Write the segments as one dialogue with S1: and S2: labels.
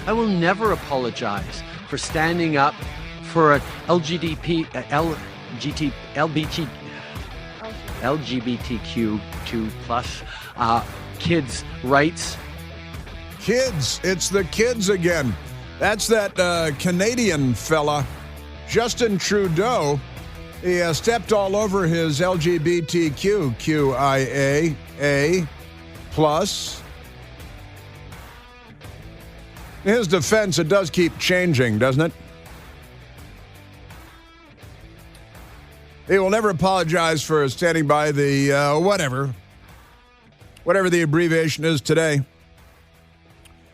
S1: I will never apologize for standing up for a LGBTQ2 plus kids' rights.
S2: Kids, it's the kids again. That's that Canadian fella, Justin Trudeau. He stepped all over his LGBTQIA plus. In his defense, it does keep changing, doesn't it? He will never apologize for standing by the whatever the abbreviation is today.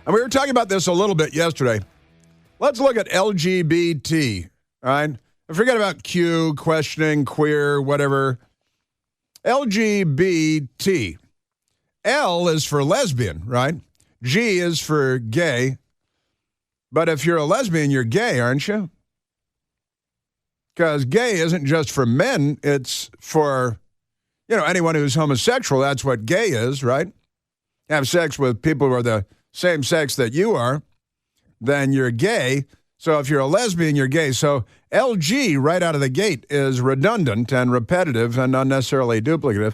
S2: And we were talking about this a little bit yesterday. Let's look at LGBT, all right? Forget about Q, questioning, queer, whatever. LGBT. L is for lesbian, right? G is for gay. But if you're a lesbian, you're gay, aren't you? Because gay isn't just for men. It's for, anyone who's homosexual. That's what gay is, right? Have sex with people who are the same sex that you are, then you're gay. So if you're a lesbian, you're gay. So LG right out of the gate is redundant and repetitive and unnecessarily duplicative.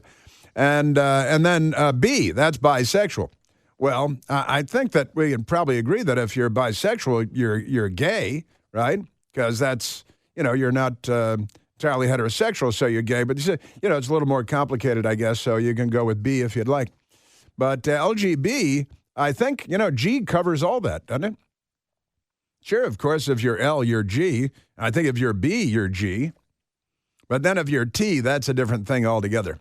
S2: And then B, that's bisexual. Well, I think that we can probably agree that if you're bisexual, you're gay, right? Because that's, you're not entirely heterosexual, so you're gay. But, it's a little more complicated, I guess, so you can go with B if you'd like. But LGB, I think, G covers all that, doesn't it? Sure, of course, if you're L, you're G. I think if you're B, you're G. But then if you're T, that's a different thing altogether.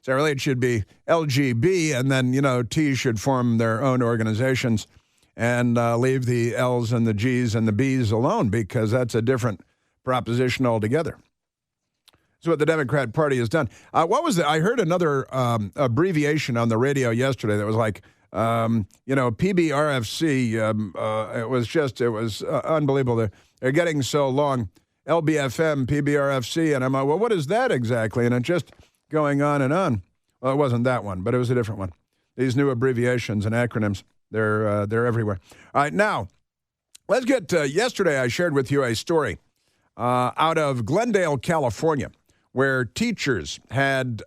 S2: So really it should be LGB, and then, T should form their own organizations and leave the L's and the G's and the B's alone, because that's a different proposition altogether. That's what the Democrat Party has done. What was I heard another abbreviation on the radio yesterday that was like, PBRFC. It was unbelievable. They're getting so long. LBFM, PBRFC. And I'm like, well, what is that exactly? And it's just going on and on. Well, it wasn't that one, but it was a different one. These new abbreviations and acronyms, they're everywhere. All right, now, let's get yesterday I shared with you a story out of Glendale, California, where teachers had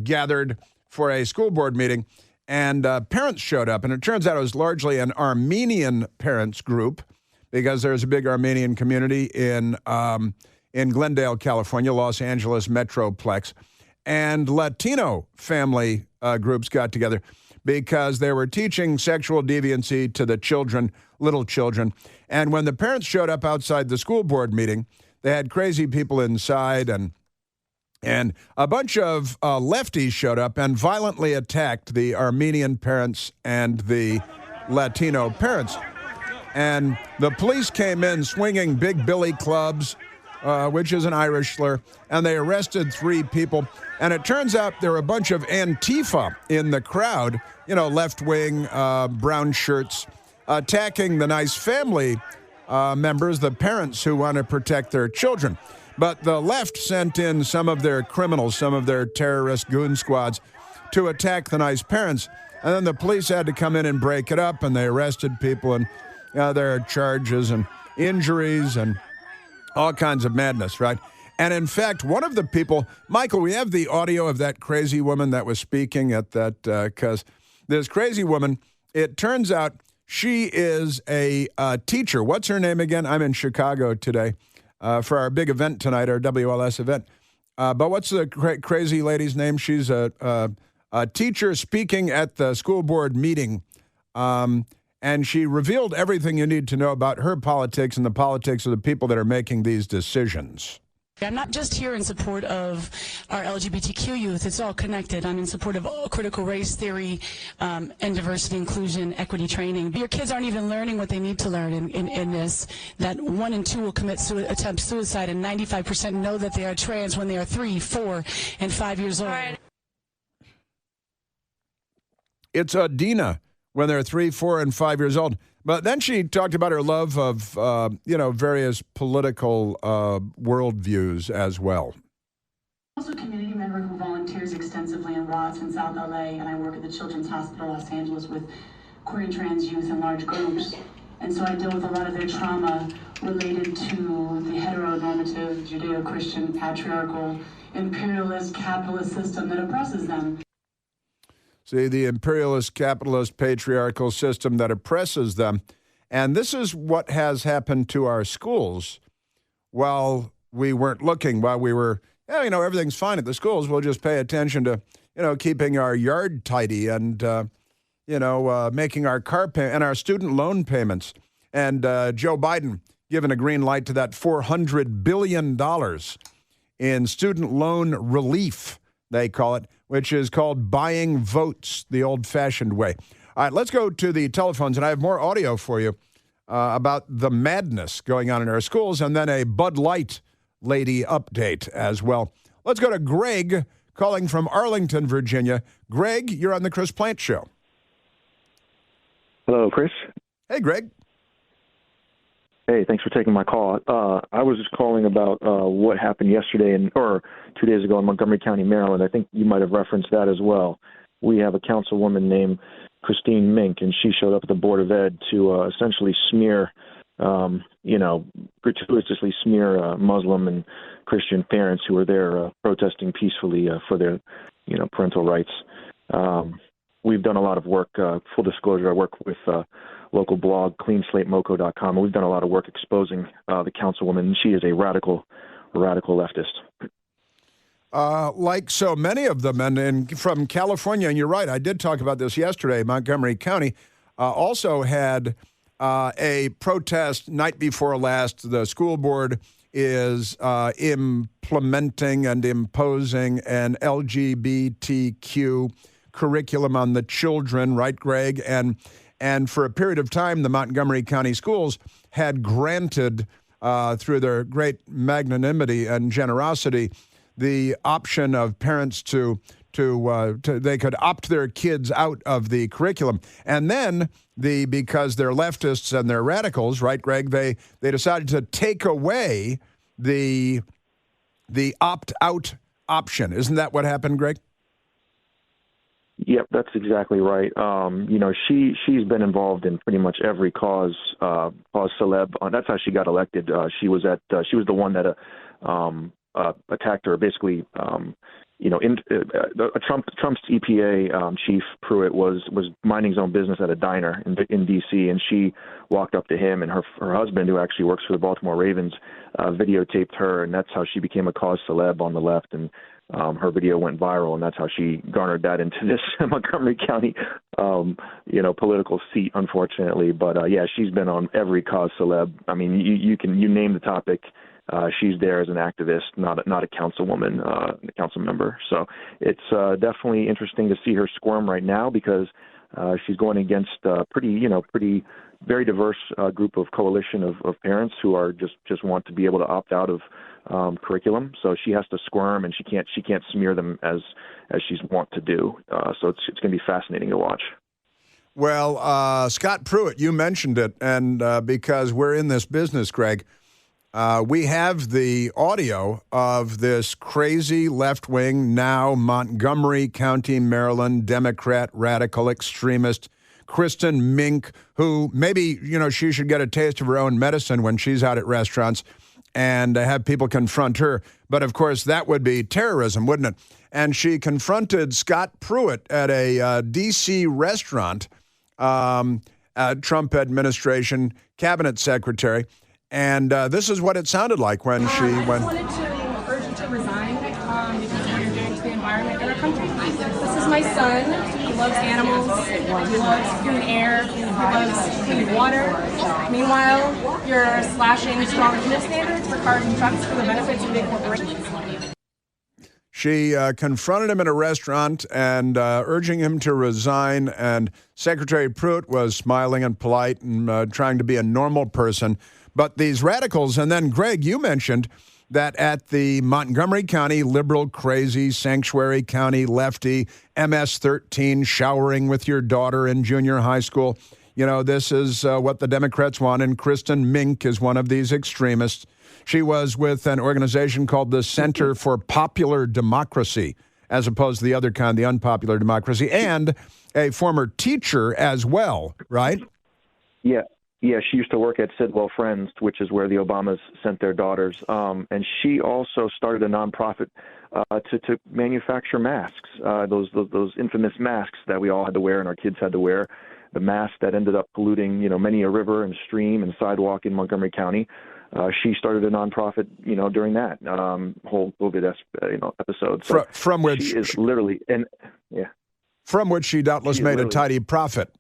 S2: gathered for a school board meeting, and parents showed up. And it turns out it was largely an Armenian parents group, because there's a big Armenian community in Glendale, California, Los Angeles Metroplex. And Latino family groups got together because they were teaching sexual deviancy to the children, little children. And when the parents showed up outside the school board meeting, they had crazy people inside, and a bunch of lefties showed up and violently attacked the Armenian parents and the Latino parents. And the police came in swinging big billy clubs, which is an Irish slur, and they arrested 3 people. And it turns out there were a bunch of Antifa in the crowd, left-wing, brown shirts, attacking the nice family members, the parents who want to protect their children. But the left sent in some of their criminals, some of their terrorist goon squads, to attack the nice parents. And then the police had to come in and break it up, and they arrested people, and there are charges and injuries and all kinds of madness, right? And in fact, one of the people, Michael, we have the audio of that crazy woman that was speaking at that, because this crazy woman, it turns out she is a teacher. What's her name again? I'm in Chicago today for our big event tonight, our WLS event. But what's the crazy lady's name? She's a teacher speaking at the school board meeting, and she revealed everything you need to know about her politics and the politics of the people that are making these decisions.
S3: I'm not just here in support of our LGBTQ youth. It's all connected. I'm in support of critical race theory and diversity, inclusion, equity training. Your kids aren't even learning what they need to learn in this, that 1 in 2 will attempt suicide, and 95% know that they are trans when they are 3, 4, and 5 years old.
S2: It's Adina when they're 3, 4, and 5 years old. But then she talked about her love of, various political worldviews as well.
S4: I'm also a community member who volunteers extensively in Watts in South LA, and I work at the Children's Hospital Los Angeles with queer and trans youth in large groups. And so I deal with a lot of their trauma related to the heteronormative, Judeo-Christian, patriarchal, imperialist, capitalist system that oppresses them.
S2: See, the imperialist, capitalist, patriarchal system that oppresses them. And this is what has happened to our schools while we weren't looking, while we were, everything's fine at the schools. We'll just pay attention to, keeping our yard tidy and, making our car payment and our student loan payments. And Joe Biden giving a green light to that $400 billion in student loan relief, they call it, which is called buying votes the old-fashioned way. All right, let's go to the telephones, and I have more audio for you about the madness going on in our schools, and then a Bud Light lady update as well. Let's go to Greg calling from Arlington, Virginia. Greg, you're on the Chris Plant Show.
S5: Hello, Chris.
S2: Hey, Greg.
S5: Hey, thanks for taking my call. I was just calling about what happened yesterday or 2 days ago in Montgomery County, Maryland. I think you might have referenced that as well. We have a councilwoman named Christine Mink, and she showed up at the Board of Ed to essentially smear, gratuitously smear Muslim and Christian parents who were there protesting peacefully for their, parental rights. We've done a lot of work. Full disclosure, I work with local blog, cleanslatemoco.com. We've done a lot of work exposing the councilwoman, and she is a radical leftist.
S2: Like so many of them, and from California, and you're right, I did talk about this yesterday, Montgomery County also had a protest night before last. The school board is implementing and imposing an LGBTQ curriculum on the children, right, Greg? And for a period of time, the Montgomery County schools had granted, through their great magnanimity and generosity, the option of parents to they could opt their kids out of the curriculum. And then because they're leftists and they're radicals, right, Greg, they decided to take away the opt-out option. Isn't that what happened, Greg?
S5: Yep, that's exactly right. She's been involved in pretty much every cause celeb. That's how she got elected. She was the one that attacked her. Basically, Trump's EPA chief Pruitt was minding his own business at a diner in D.C. and she walked up to him, and her husband, who actually works for the Baltimore Ravens, videotaped her, and that's how she became a cause celeb on the left. And her video went viral, and that's how she garnered that into this Montgomery County, political seat, unfortunately. But she's been on every cause celeb. I mean, you name the topic, she's there as an activist, not a councilwoman, a council member. So it's definitely interesting to see her squirm right now because she's going against pretty very diverse group of coalition of parents who are just want to be able to opt out of curriculum. So she has to squirm, and she can't smear them as she's wont to do. So it's going to be fascinating to watch.
S2: Well, Scott Pruitt, you mentioned it, and because we're in this business, Greg, we have the audio of this crazy left-wing, now Montgomery County, Maryland, Democrat, radical extremist, Kristen Mink, who maybe, she should get a taste of her own medicine when she's out at restaurants and have people confront her. But, of course, that would be terrorism, wouldn't it? And she confronted Scott Pruitt at a D.C. restaurant, Trump administration cabinet secretary. And this is what it sounded like when she went.
S6: I wanted to urge you to resign because of what you're doing to the environment in our country. This is my son. He loves animals. He loves clean air. He loves clean water. Meanwhile, you're slashing strong emission standards for cars and trucks for the benefits of big corporations.
S2: She confronted him in a restaurant and urging him to resign. And Secretary Pruitt was smiling and polite and trying to be a normal person. But these radicals, and then, Greg, you mentioned that at the Montgomery County liberal, crazy, sanctuary county, lefty, MS-13, showering with your daughter in junior high school, this is what the Democrats want, and Kristen Mink is one of these extremists. She was with an organization called the Center for Popular Democracy, as opposed to the other kind, the unpopular democracy, and a former teacher as well, right?
S5: Yeah. Yeah, she used to work at Sidwell Friends, which is where the Obamas sent their daughters. And she also started a nonprofit to manufacture masks, those infamous masks that we all had to wear and our kids had to wear, the masks that ended up polluting, many a river and stream and sidewalk in Montgomery County. She started a nonprofit, during that whole COVID episode. So
S2: from which
S5: she is literally,
S2: from which she doubtless made a tidy profit.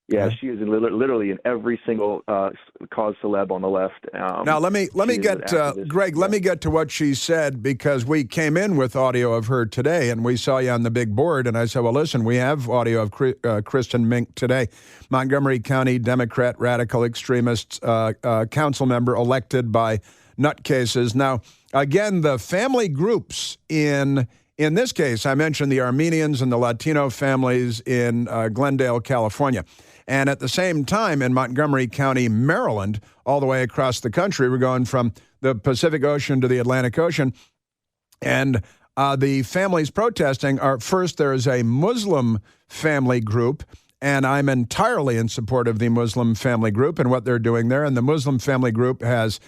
S5: Yeah, she is literally in every single cause celeb on the left.
S2: Now let me get Greg. Let me get to what she said, because we came in with audio of her today, and we saw you on the big board. And I said, "Well, listen, we have audio of Kristen Mink today, Montgomery County Democrat radical extremist council member elected by nutcases." Now, again, the family groups in this case, I mentioned the Armenians and the Latino families in Glendale, California. And at the same time, in Montgomery County, Maryland, all the way across the country, we're going from the Pacific Ocean to the Atlantic Ocean. And the families protesting are, first, there is a Muslim family group, and I'm entirely in support of the Muslim family group and what they're doing there. And the Muslim family group has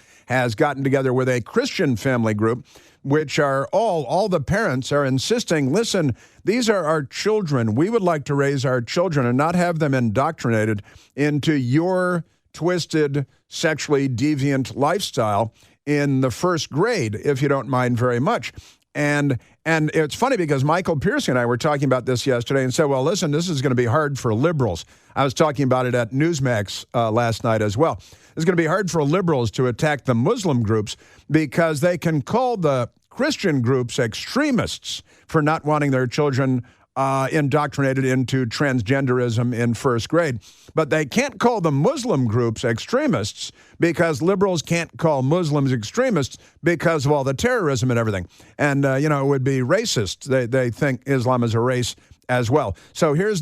S2: gotten together with a Christian family group, which are all the parents are insisting, listen, these are our children. We would like to raise our children and not have them indoctrinated into your twisted, sexually deviant lifestyle in the first grade, if you don't mind very much. And it's funny because Michael Piercy and I were talking about this yesterday and said, well, listen, this is going to be hard for liberals. I was talking about it at Newsmax last night as well. It's going to be hard for liberals to attack the Muslim groups because they can call the Christian groups extremists for not wanting their children indoctrinated into transgenderism in first grade. But they can't call the Muslim groups extremists because liberals can't call Muslims extremists because of all the terrorism and everything. And, it would be racist. They think Islam is a race as well. So here's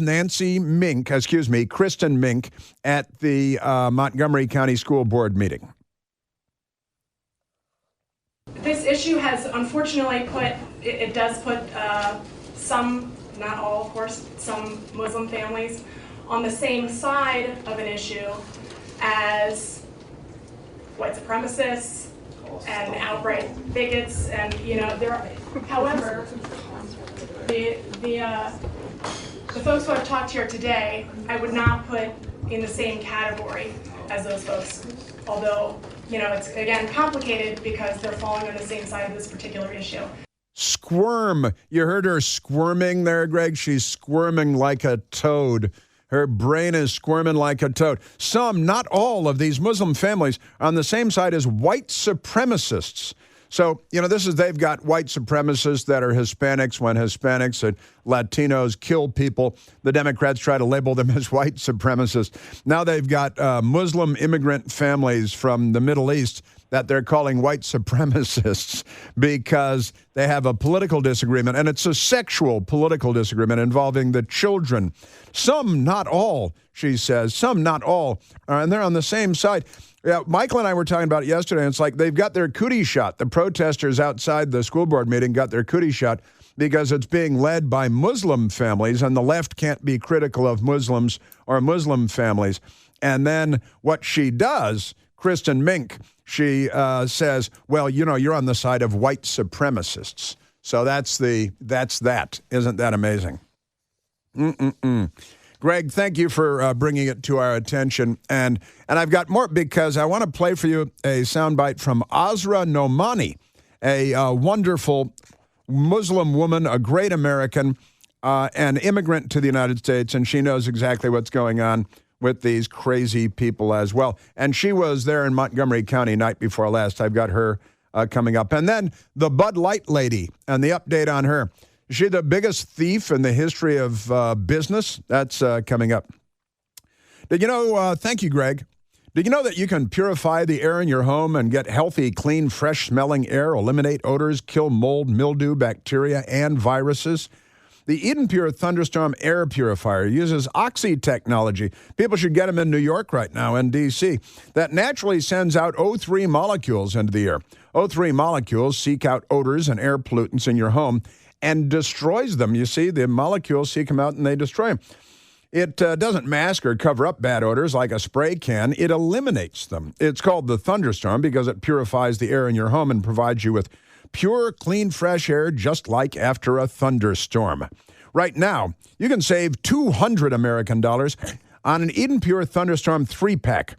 S2: Kristen Mink at the Montgomery County School Board meeting.
S6: This issue has unfortunately it does put some, not all of course, some Muslim families on the same side of an issue as white supremacists and outright bigots, and there are, however, the folks who I've talked to here today, I would not put in the same category as those folks, although it's again complicated because they're falling on the same side of this particular issue.
S2: Squirm. You heard her squirming there, Greg? She's squirming like a toad. Her brain is squirming like a toad. Some, not all, of these Muslim families are on the same side as white supremacists. So, they've got white supremacists that are Hispanics. When Hispanics and Latinos kill people, the Democrats try to label them as white supremacists. Now they've got Muslim immigrant families from the Middle East that they're calling white supremacists because they have a political disagreement, and it's a sexual political disagreement involving the children. Some, not all, she says, some, not all, and they're on the same side. Yeah, Michael and I were talking about it yesterday, and it's like they've got their cootie shot. The protesters outside the school board meeting got their cootie shot because it's being led by Muslim families, and the left can't be critical of Muslims or Muslim families. And then what she does, Kristen Mink, she says, well, you're on the side of white supremacists. So that's that. Isn't that amazing? Greg, thank you for bringing it to our attention. And I've got more because I want to play for you a soundbite from Azra Nomani, a wonderful Muslim woman, a great American, an immigrant to the United States, and she knows exactly what's going on with these crazy people as well. And she was there in Montgomery County night before last. I've got her coming up. And then the Bud Light lady and the update on her. Is she the biggest thief in the history of business? That's coming up. Did you know, thank you, Greg. Did you know that you can purify the air in your home and get healthy, clean, fresh-smelling air, eliminate odors, kill mold, mildew, bacteria, and viruses? The Eden Pure Thunderstorm Air Purifier uses Oxy technology. People should get them in New York right now and D.C. That naturally sends out O3 molecules into the air. O3 molecules seek out odors and air pollutants in your home and destroys them. You see, the molecules seek them out and they destroy them. It doesn't mask or cover up bad odors like a spray can. It eliminates them. It's called the Thunderstorm because it purifies the air in your home and provides you with pure, clean, fresh air just like after a thunderstorm. Right now, you can save $200 American on an Eden Pure Thunderstorm 3-pack.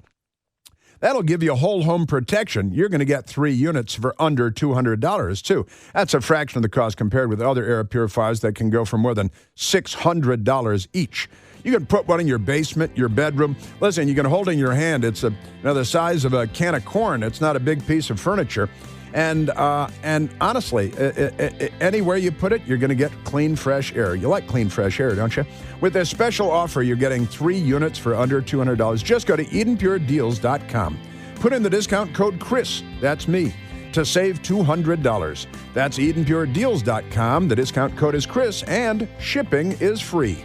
S2: That'll give you whole home protection. You're going to get 3 units for under $200, too. That's a fraction of the cost compared with other air purifiers that can go for more than $600 each. You can put one in your basement, your bedroom. Listen, you can hold it in your hand. It's the size of a can of corn. It's not a big piece of furniture. And honestly, anywhere you put it, you're going to get clean, fresh air. You like clean, fresh air, don't you? With this special offer, you're getting 3 units for under $200. Just go to EdenPureDeals.com. Put in the discount code Chris, that's me, to save $200. That's EdenPureDeals.com. The discount code is Chris, and shipping is free.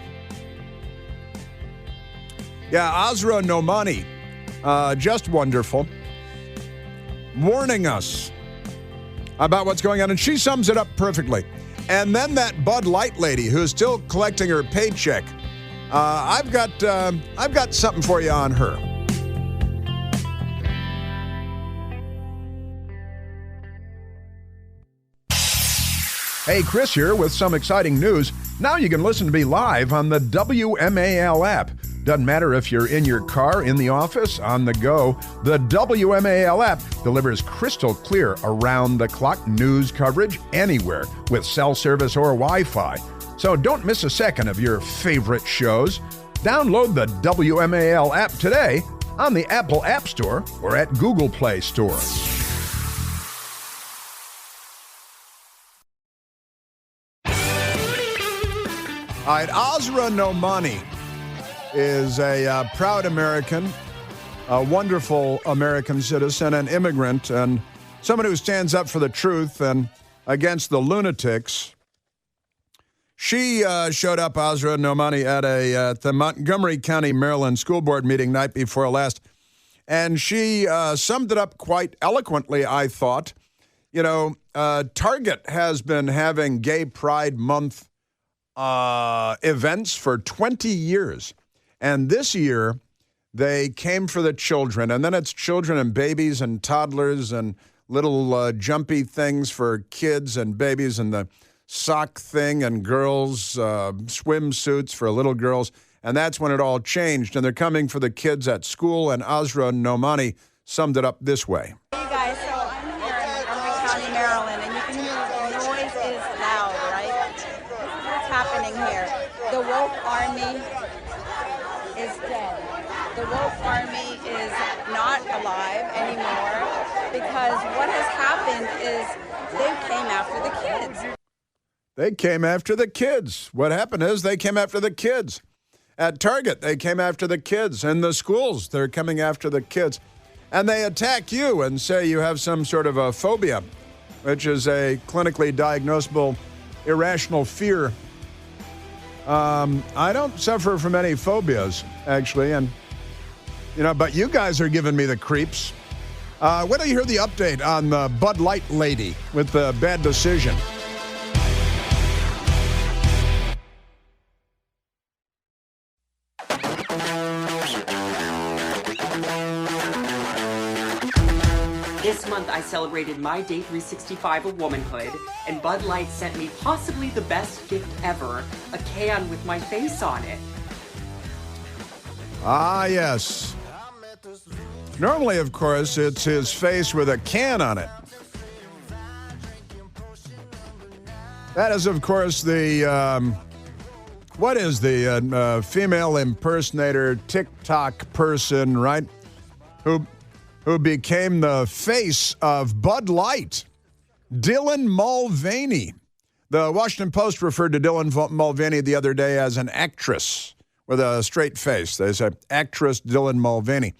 S2: Yeah, Azra Nomani, just wonderful, warning us about what's going on, and she sums it up perfectly. And then that Bud Light lady who's still collecting her paycheck. I've got something for you on her. Hey, Chris here with some exciting news. Now you can listen to me live on the WMAL app. Doesn't matter if you're in your car, in the office, on the go. The WMAL app delivers crystal clear, around-the-clock news coverage anywhere with cell service or Wi-Fi. So don't miss a second of your favorite shows. Download the WMAL app today on the Apple App Store or at Google Play Store. All right, Azra Nomani is a proud American, a wonderful American citizen, an immigrant, and someone who stands up for the truth and against the lunatics. She showed up, Azra Nomani, at the Montgomery County, Maryland school board meeting night before last, and she summed it up quite eloquently, I thought. You know, Target has been having Gay Pride Month events for 20 years. And this year, they came for the children. And then it's children and babies and toddlers and little jumpy things for kids and babies and the sock thing and girls, swimsuits for little girls. And that's when it all changed. And they're coming for the kids at school. And Azra Nomani summed it up this way.
S7: Hey guys, so I'm here in Montgomery County, Maryland, and you can hear the noise is loud, right? This is what's happening here. The woke army is dead. The woke army is not alive anymore because what has happened is they came after the kids.
S2: They came after the kids. What happened is they came after the kids. At Target, they came after the kids. In the schools, they're coming after the kids. And they attack you and say you have some sort of a phobia, which is a clinically diagnosable irrational fear. I don't suffer from any phobias, actually, and but you guys are giving me the creeps. Wait till you hear the update on the Bud Light lady with the bad decision.
S8: This month, I celebrated my day 365 of womanhood, and Bud Light sent me possibly the best gift ever, a can with my face on it.
S2: Ah, yes. Normally, of course, it's his face with a can on it. That is, of course, the, female impersonator, TikTok person, right? Who became the face of Bud Light, Dylan Mulvaney. The Washington Post referred to Dylan Mulvaney the other day as an actress with a straight face. They said, actress Dylan Mulvaney.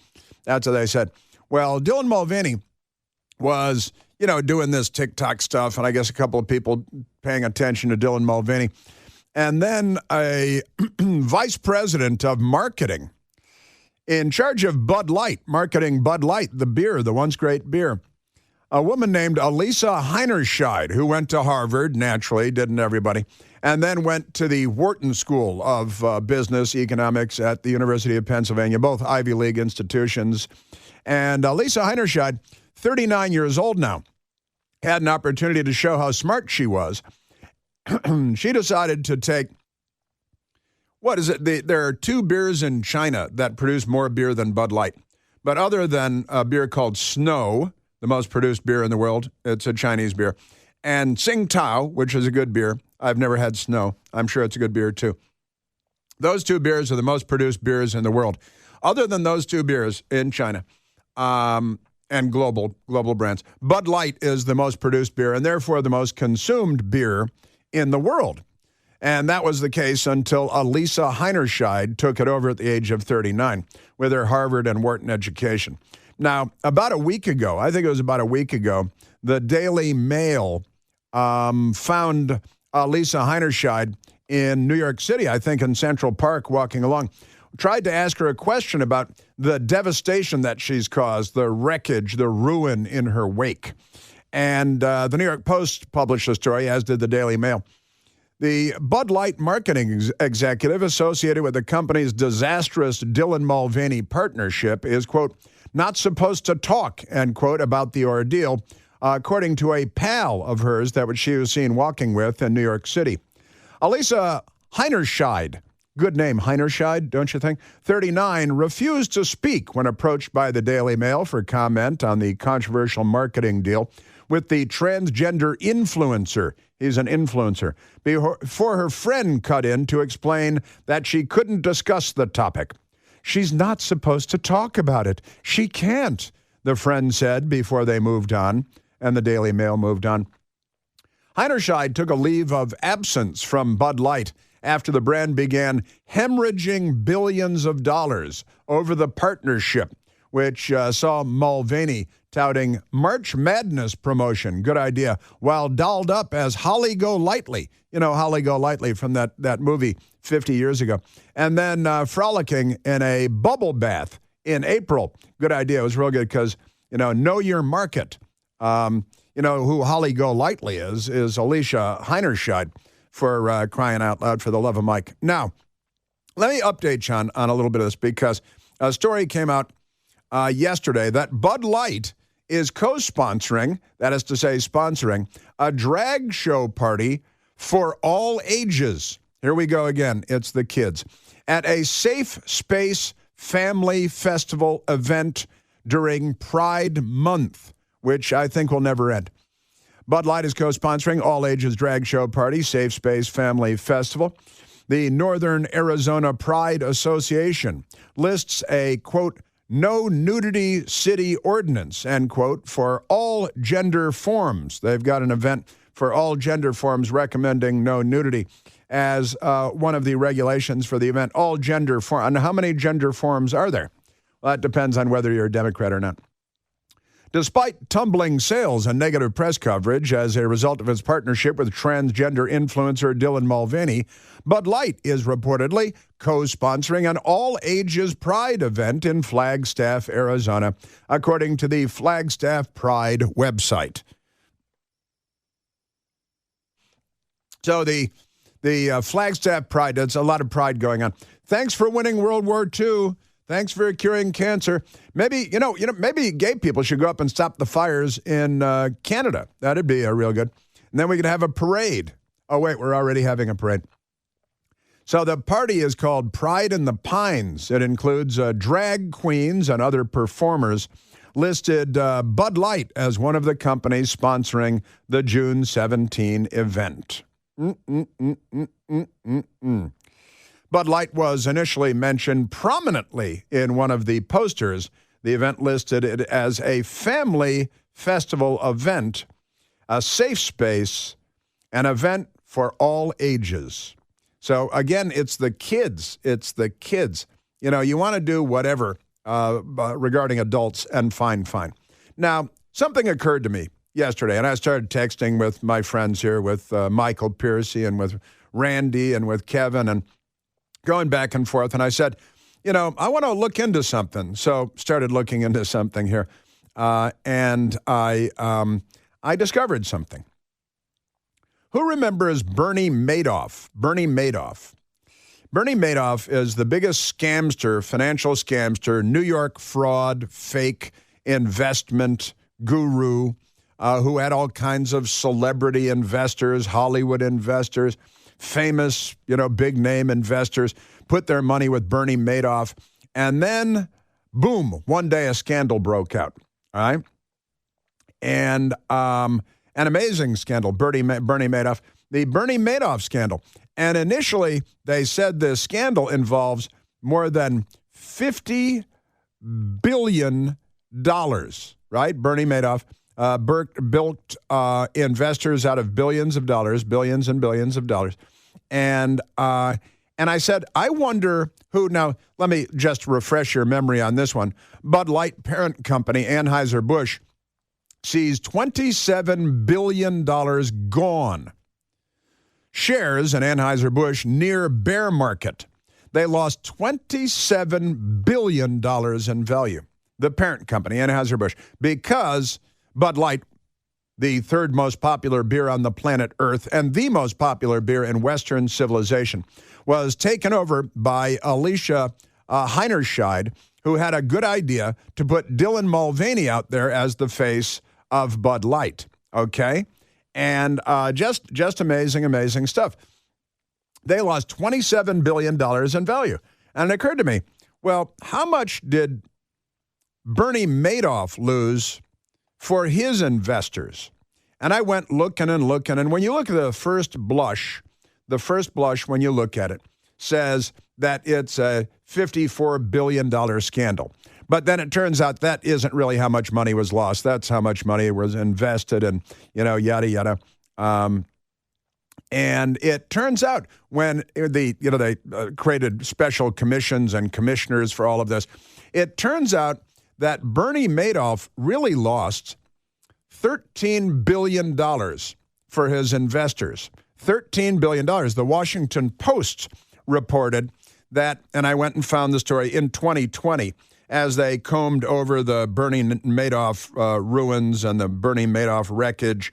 S2: That's what they said. Well, Dylan Mulvaney was, doing this TikTok stuff, and I guess a couple of people paying attention to Dylan Mulvaney. And then a vice president of marketing in charge of Bud Light, marketing Bud Light, the beer, the once great beer. A woman named Elisa Heinerscheid, who went to Harvard, naturally, didn't everybody? and then went to the Wharton School of Business Economics at the University of Pennsylvania, both Ivy League institutions. And Lisa Heinerscheid, 39 years old now, had an opportunity to show how smart she was. She decided to take, what is it? There are two beers in China that produce more beer than Bud Light. But other than a beer called Snow, the most produced beer in the world, it's a Chinese beer, and Tsingtao, which is a good beer. I've never had Snow. I'm sure it's a good beer, too. Those two beers are the most produced beers in the world. Other than those two beers in China and global brands, Bud Light is the most produced beer and therefore the most consumed beer in the world. And that was the case until Lisa Heinerscheid took it over at the age of 39 with her Harvard and Wharton education. Now, about a week ago, I think it was about a week ago, the Daily Mail found Lisa Heinerscheid in New York City, I think in Central Park, walking along. Tried to ask her a question about the devastation that she's caused, the wreckage, the ruin in her wake. And the New York Post published a story, as did the Daily Mail. The Bud Light marketing executive associated with the company's disastrous Dylan Mulvaney partnership is, quote, not supposed to talk, end quote, about the ordeal, according to a pal of hers that she was seen walking with in New York City. Lisa Heinerscheid, good name, Heinerscheid, don't you think? 39, refused to speak when approached by the Daily Mail for comment on the controversial marketing deal with the transgender influencer. He's an influencer. Before her friend cut in to explain that she couldn't discuss the topic. She's not supposed to talk about it. She can't, the friend said before they moved on, and the Daily Mail moved on. Heinerscheid took a leave of absence from Bud Light after the brand began hemorrhaging billions of dollars over the partnership, which saw Mulvaney touting March Madness promotion, good idea, while dolled up as Holly Golightly. You know, Holly Golightly from that movie 50 years ago. And then frolicking in a bubble bath in April. Good idea. It was real good because, know your market. Who Holly Golightly is Alicia Heinerscheid, for crying out loud, for the love of Mike. Now, let me update you on a little bit of this, because a story came out yesterday that Bud Light is co-sponsoring, that is to say sponsoring, a drag show party for all ages. Here we go again. It's the kids. At a safe space family festival event during Pride Month, which I think will never end. Bud Light is co-sponsoring all ages drag show party, Safe Space Family Festival. The Northern Arizona Pride Association lists a, quote, no nudity city ordinance, end quote, for all gender forms. They've got an event for all gender forms recommending no nudity as one of the regulations for the event. All gender forms. And how many gender forms are there? Well, that depends on whether you're a Democrat or not. Despite tumbling sales and negative press coverage as a result of its partnership with transgender influencer Dylan Mulvaney, Bud Light is reportedly co-sponsoring an all-ages Pride event in Flagstaff, Arizona, according to the Flagstaff Pride website. So the Flagstaff Pride, there's a lot of pride going on. Thanks for winning World War II. Thanks for curing cancer. Maybe, maybe gay people should go up and stop the fires in Canada. That'd be a real good. And then we could have a parade. Oh, wait, we're already having a parade. So the party is called Pride in the Pines. It includes drag queens and other performers, listed Bud Light as one of the companies sponsoring the June 17 event. Bud Light was initially mentioned prominently in one of the posters. The event listed it as a family festival event, a safe space, an event for all ages. So again, it's the kids. It's the kids. You want to do whatever regarding adults, and fine. Now, something occurred to me yesterday, and I started texting with my friends here, with Michael Piercy and with Randy and with Kevin, and going back and forth, and I said, I want to look into something. So started looking into something here, and I discovered something. Who remembers Bernie Madoff? Bernie Madoff. Bernie Madoff is the biggest scamster, financial scamster, New York fraud, fake investment guru, who had all kinds of celebrity investors, Hollywood investors, famous, big name investors, put their money with Bernie Madoff. And then, boom, one day a scandal broke out, all right? And an amazing scandal, Bernie Madoff, the Bernie Madoff scandal. And initially, they said this scandal involves more than $50 billion, right? Bernie Madoff built investors out of billions and billions of dollars. And I said, I wonder who, now let me just refresh your memory on this one. Bud Light parent company, Anheuser-Busch, sees $27 billion gone. Shares in Anheuser-Busch near bear market. They lost $27 billion in value. The parent company, Anheuser-Busch, because Bud Light, the third most popular beer on the planet Earth and the most popular beer in Western civilization, was taken over by Alicia Heinerscheid, who had a good idea to put Dylan Mulvaney out there as the face of Bud Light, okay? And just amazing stuff. They lost $27 billion in value. And it occurred to me, well, how much did Bernie Madoff lose for his investors? And I went looking, and when you look at the first blush when you look at it says that it's a $54 billion scandal. But then it turns out that isn't really how much money was lost. That's how much money was invested and, yada, yada. And it turns out when they created special commissions and commissioners for all of this, it turns out that Bernie Madoff really lost $13 billion for his investors. $13 billion. The Washington Post reported that, and I went and found the story, in 2020, as they combed over the Bernie Madoff ruins and the Bernie Madoff wreckage.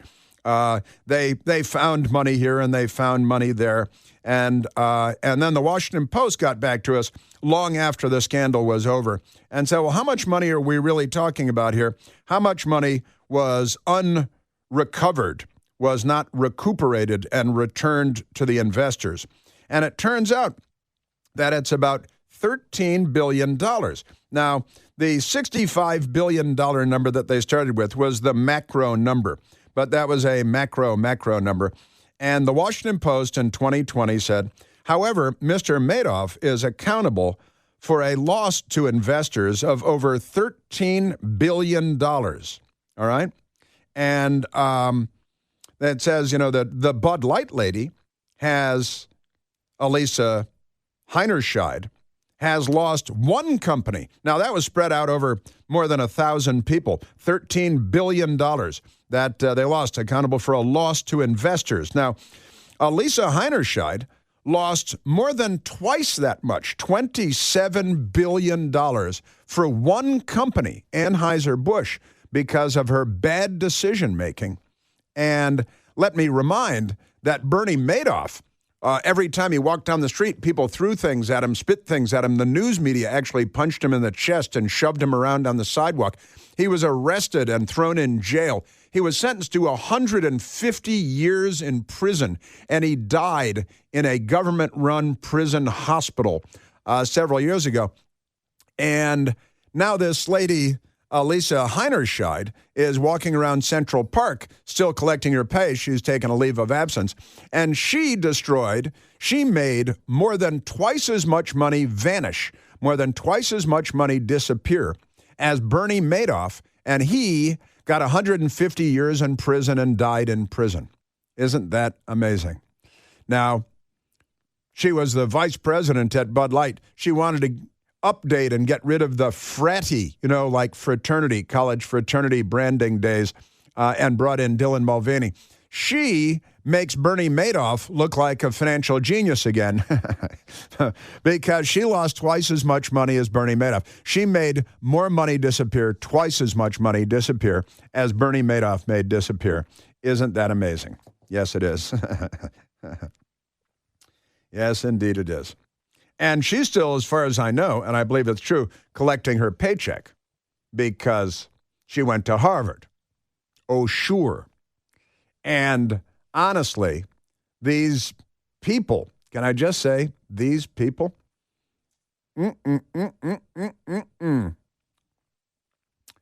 S2: They found money here and they found money there. And then the Washington Post got back to us long after the scandal was over and said, well, how much money are we really talking about here? How much money was unrecovered, was not recuperated and returned to the investors? And it turns out that it's about $13 billion. Now, the $65 billion number that they started with was the macro number, but that was a macro number. And the Washington Post in 2020 said, however, Mr. Madoff is accountable for a loss to investors of over $13 billion. All right? And that says, that the Bud Light lady has, Alicia Heinerscheid, has lost one company. Now, that was spread out over more than 1,000 people. $13 billion that they lost, accountable for a loss to investors. Now, Alicia Heinerscheid lost more than twice that much, $27 billion for one company, Anheuser-Busch, because of her bad decision-making. And let me remind that Bernie Madoff, every time he walked down the street, people threw things at him, spit things at him. The news media actually punched him in the chest and shoved him around on the sidewalk. He was arrested and thrown in jail. He was sentenced to 150 years in prison, and he died in a government-run prison hospital several years ago. And now this lady, Alicia Heinerscheid, is walking around Central Park still collecting her pay. She's taken a leave of absence. And she made more than twice as much money vanish, more than twice as much money disappear as Bernie Madoff. And he got 150 years in prison and died in prison. Isn't that amazing? Now, she was the vice president at Bud Light. She wanted to update and get rid of the fratty, like fraternity, college fraternity branding days, and brought in Dylan Mulvaney. She makes Bernie Madoff look like a financial genius again because she lost twice as much money as Bernie Madoff. She made more money disappear, twice as much money disappear as Bernie Madoff made disappear. Isn't that amazing? Yes, it is. Yes, indeed it is. And she's still, as far as I know, and I believe it's true, collecting her paycheck because she went to Harvard. Oh, sure. And honestly, these people, can I just say, these people?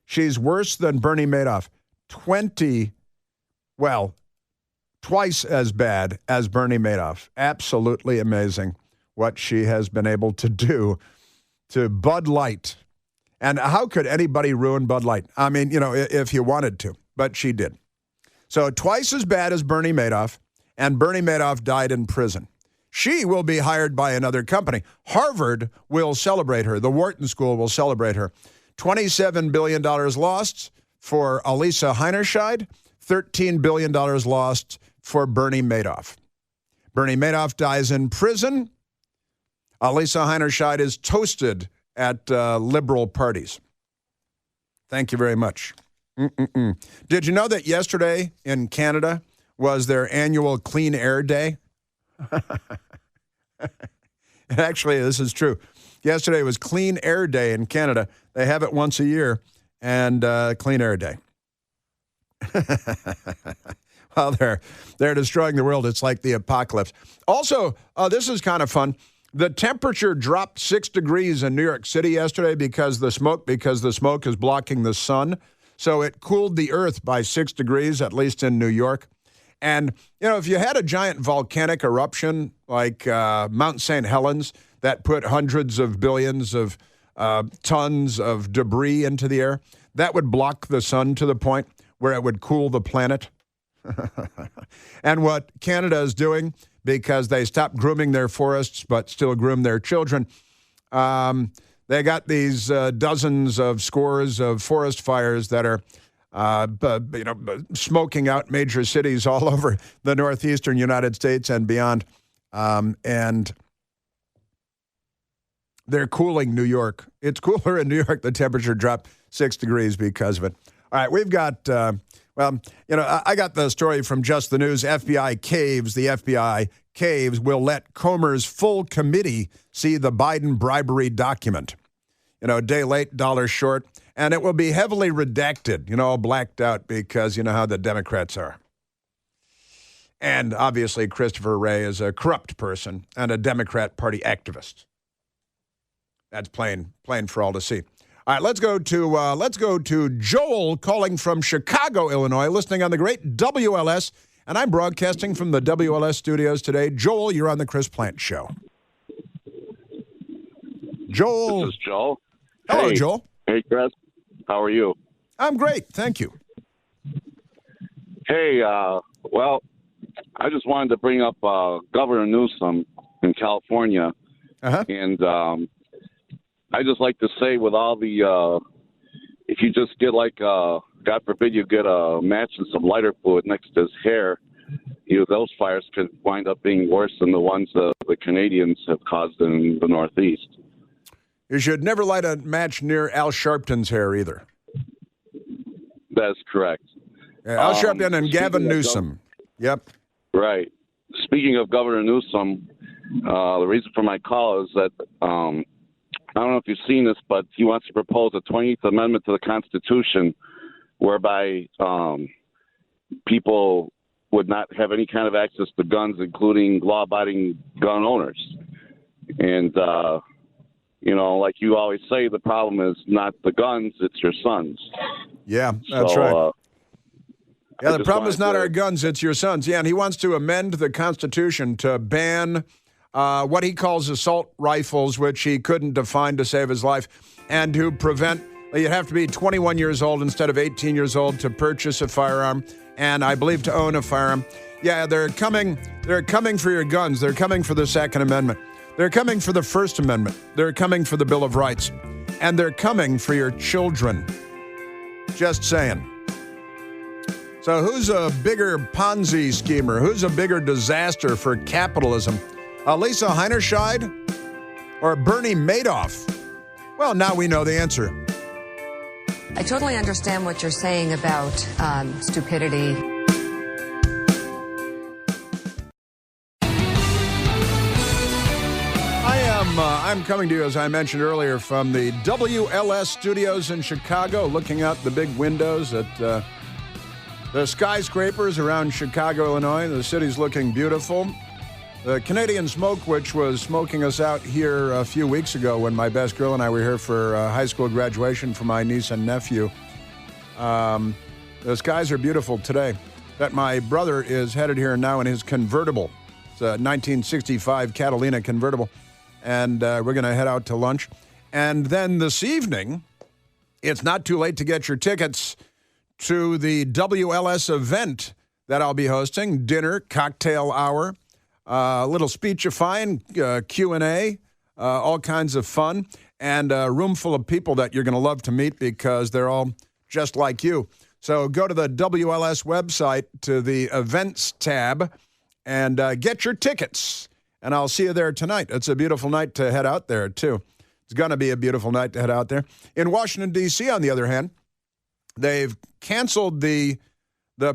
S2: She's worse than Bernie Madoff. Twice as bad as Bernie Madoff. Absolutely amazing what she has been able to do to Bud Light. And how could anybody ruin Bud Light? I mean, if you wanted to, but she did. So twice as bad as Bernie Madoff, and Bernie Madoff died in prison. She will be hired by another company. Harvard will celebrate her. The Wharton School will celebrate her. $27 billion lost for Alisa Heinerscheid, $13 billion lost for Bernie Madoff. Bernie Madoff dies in prison. Alisa Heinerscheid is toasted at liberal parties. Thank you very much. Did you know that yesterday in Canada was their annual Clean Air Day? Actually, this is true. Yesterday was Clean Air Day in Canada. They have it once a year, and Clean Air Day. Well, they're destroying the world. It's like the apocalypse. Also, this is kind of fun. The temperature dropped 6 degrees in New York City yesterday because the smoke is blocking the sun. So it cooled the earth by 6 degrees, at least in New York. And, if you had a giant volcanic eruption like Mount St. Helens that put hundreds of billions of tons of debris into the air, that would block the sun to the point where it would cool the planet. And what Canada is doing, because they stopped grooming their forests but still groom their children, they got these dozens of scores of forest fires that are smoking out major cities all over the northeastern United States and beyond. And they're cooling New York. It's cooler in New York. The temperature dropped 6 degrees because of it. All right, we've got, I got the story from Just the News. FBI caves. The FBI caves will let Comer's full committee see the Biden bribery document. A day late, dollar short. And it will be heavily redacted, blacked out because you know how the Democrats are. And obviously, Christopher Wray is a corrupt person and a Democrat Party activist. That's plain for all to see. All right, let's go to Joel calling from Chicago, Illinois, listening on the great WLS, and I'm broadcasting from the WLS studios today. Joel, you're on the Chris Plant Show. Joel.
S9: This is Joel.
S2: Hello,
S9: hey.
S2: Joel.
S9: Hey, Chris. How are you?
S2: I'm great, thank you.
S9: Hey, I just wanted to bring up Governor Newsom in California, and I just like to say, with all the, if you just get God forbid, you get a match and some lighter fluid next to his hair, those fires could wind up being worse than the ones the Canadians have caused in the Northeast.
S2: You should never light a match near Al Sharpton's hair either.
S9: That's correct.
S2: Yeah, Al Sharpton and Gavin Newsom. Yep.
S9: Right. Speaking of Governor Newsom, the reason for my call is that I don't know if you've seen this, but he wants to propose a 20th Amendment to the Constitution whereby people would not have any kind of access to guns, including law-abiding gun owners. And, like you always say, the problem is not the guns, it's your sons.
S2: Yeah, that's right. The problem is not our guns, it's your sons. Yeah, and he wants to amend the Constitution to ban what he calls assault rifles, which he couldn't define to save his life, and to prevent, you'd have to be 21 years old instead of 18 years old to purchase a firearm, and I believe to own a firearm. Yeah, they're coming for your guns. They're coming for the Second Amendment. They're coming for the First Amendment. They're coming for the Bill of Rights. And they're coming for your children. Just saying. So who's a bigger Ponzi schemer? Who's a bigger disaster for capitalism? Alisa Heinerscheid or Bernie Madoff? Well, now we know the answer.
S10: I totally understand what you're saying about stupidity.
S2: I'm coming to you, as I mentioned earlier, from the WLS studios in Chicago, looking out the big windows at the skyscrapers around Chicago, Illinois. The city's looking beautiful. The Canadian Smoke, which was smoking us out here a few weeks ago when my best girl and I were here for high school graduation for my niece and nephew. The skies are beautiful today. That my brother is headed here now in his convertible. It's a 1965 Catalina convertible. And we're going to head out to lunch. And then this evening, it's not too late to get your tickets to the WLS event that I'll be hosting. Dinner, cocktail hour, a little speechifying, Q&A, all kinds of fun, and a room full of people that you're going to love to meet because they're all just like you. So go to the WLS website to the events tab and get your tickets. And I'll see you there tonight. It's a beautiful night to head out there, too. It's going to be a beautiful night to head out there. In Washington, D.C., on the other hand, they've canceled the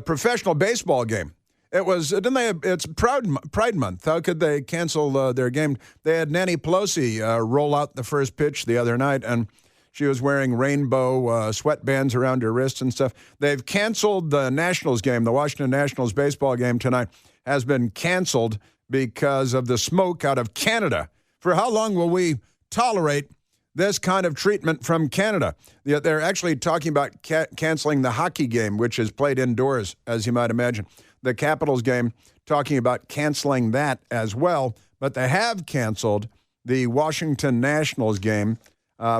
S2: professional baseball game. It's Pride Month. How could they cancel their game? They had Nancy Pelosi roll out the first pitch the other night, and she was wearing rainbow sweatbands around her wrists and stuff. They've canceled the Nationals game. The Washington Nationals baseball game tonight has been canceled because of the smoke out of Canada. For how long will we tolerate this kind of treatment from Canada? Yet they're actually talking about canceling the hockey game, which is played indoors, as you might imagine. The Capitals game, talking about canceling that as well. But they have canceled the Washington Nationals game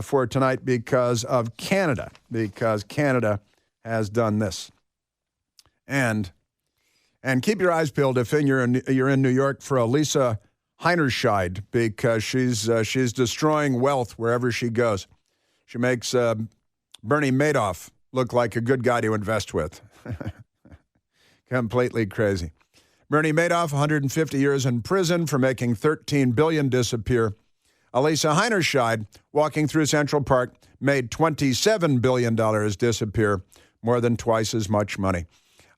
S2: for tonight because of Canada, because Canada has done this. And keep your eyes peeled if you're in New York for Lisa Heinerscheid, because she's destroying wealth wherever she goes. She makes Bernie Madoff look like a good guy to invest with. Completely crazy. Bernie Madoff, 150 years in prison for making $13 billion disappear. Lisa Heinerscheid, walking through Central Park, made $27 billion disappear, more than twice as much money.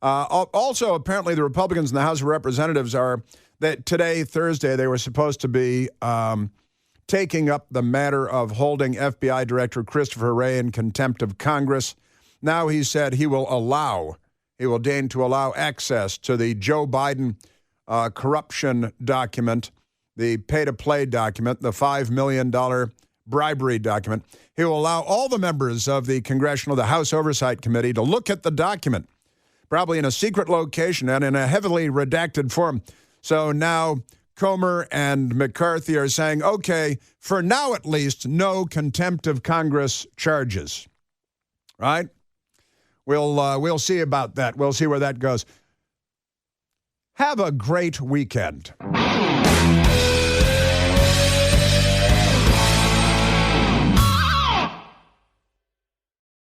S2: Also, apparently, the Republicans in the House of Representatives that today, Thursday, they were supposed to be taking up the matter of holding FBI Director Christopher Wray in contempt of Congress. Now he said he will deign to allow access to the Joe Biden corruption document, the pay-to-play document, the $5 million bribery document. He will allow all the members of the House Oversight Committee to look at the document, probably in a secret location and in a heavily redacted form. So now Comer and McCarthy are saying, okay, for now at least, no contempt of Congress charges. Right? We'll see about that. We'll see where that goes. Have a great weekend.